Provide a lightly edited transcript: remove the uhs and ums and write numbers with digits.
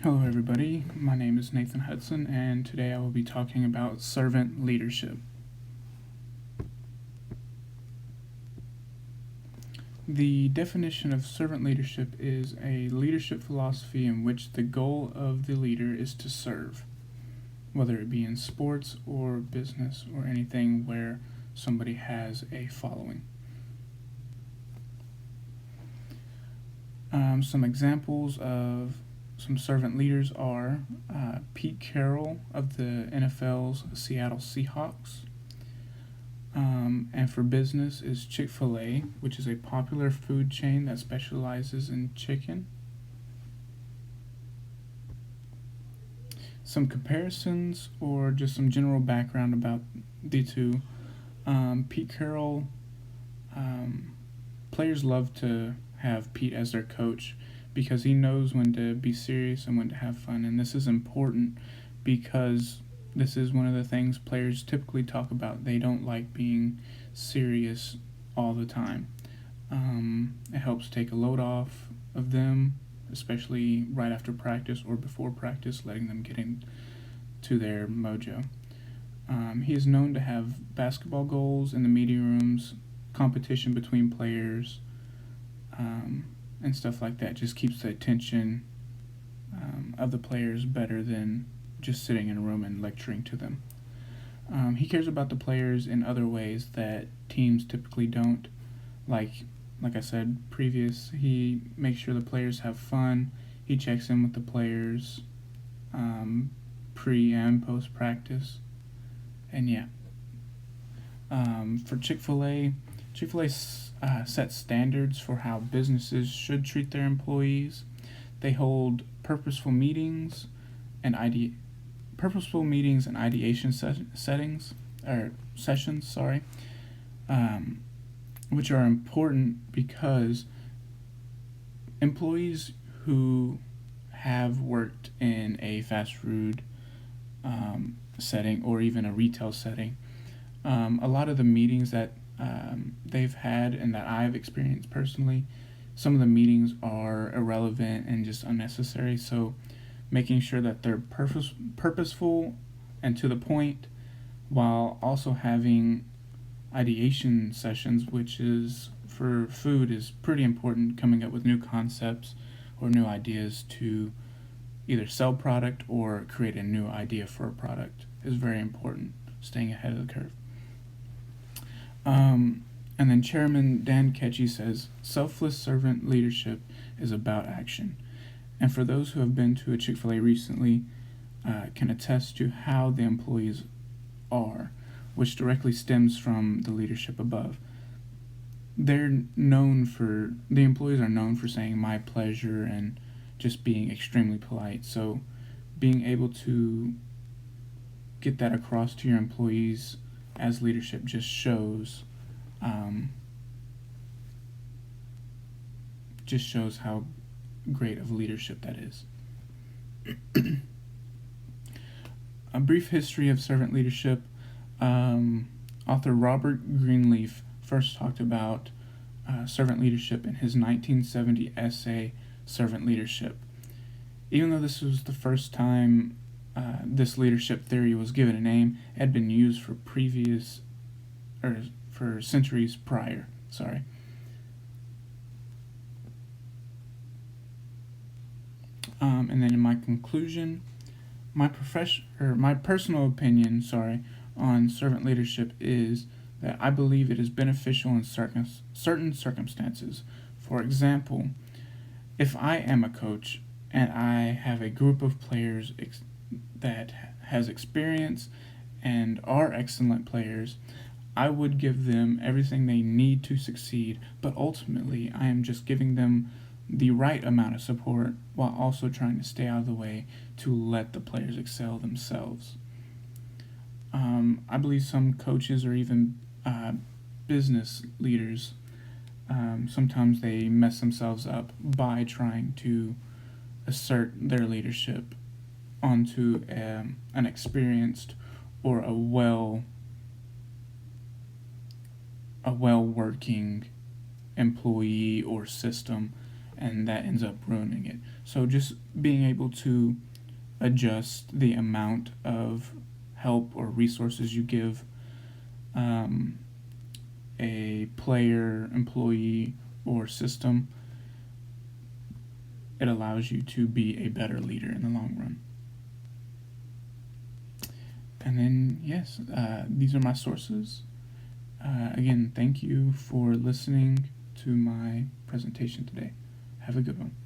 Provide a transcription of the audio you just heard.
Hello, everybody. My name is Nathan Hudson, and today I will be talking about servant leadership. The definition of servant leadership is a leadership philosophy in which the goal of the leader is to serve, whether it be in sports or business or anything where somebody has a following. Some examples of some servant leaders are Pete Carroll of the NFL's Seattle Seahawks. And for business is Chick-fil-A, which is a popular food chain that specializes in chicken. Some comparisons or just some general background about the two. Pete Carroll, players love to have Pete as their coach because he knows when to be serious and when to have fun. And this is important because this is one of the things players typically talk about. They don't like being serious all the time. It helps take a load off of them, especially right after practice or before practice, letting them get into their mojo. He is known to have basketball goals in the media rooms, competition between players, and stuff like that. Just keeps the attention of the players better than just sitting in a room and lecturing to them. He cares about the players in other ways that teams typically don't. Like I said previous, he makes sure the players have fun. He checks in with the players pre and post practice. And yeah, for Chick-fil-A, Chick-fil-A sets standards for how businesses should treat their employees. They hold purposeful meetings and ideation sessions, which are important because employees who have worked in a fast food setting or even a retail setting, a lot of the meetings that they've had and that I've experienced personally, some of the meetings are irrelevant and just unnecessary. So making sure that they're purposeful and to the point, while also having ideation sessions, which is for food is pretty important, coming up with new concepts or new ideas to either sell product or create a new idea for a product is very important, staying ahead of the curve. And then Chairman Dan Ketchy says, selfless servant leadership is about action. And for those who have been to a Chick-fil-A recently, can attest to how the employees are, which directly stems from the leadership above. The employees are known for saying my pleasure and just being extremely polite. So being able to get that across to your employees as leadership just shows how great of leadership that is. A brief history of servant leadership. Author Robert Greenleaf first talked about servant leadership in his 1970 essay, Servant Leadership. Even though this was the first time this leadership theory was given a name, it had been used for centuries prior. And then in my conclusion, my personal opinion, on servant leadership is that I believe it is beneficial in certain circumstances. For example, if I am a coach and I have a group of players that has experience and are excellent players, I would give them everything they need to succeed, but ultimately I am just giving them the right amount of support while also trying to stay out of the way to let the players excel themselves. I believe some coaches or even business leaders, sometimes they mess themselves up by trying to assert their leadership onto an experienced or a well-working employee or system, and that ends up ruining it. So just being able to adjust the amount of help or resources you give a player, employee, or system, it allows you to be a better leader in the long run. And then, yes, these are my sources. Again, thank you for listening to my presentation today. Have a good one.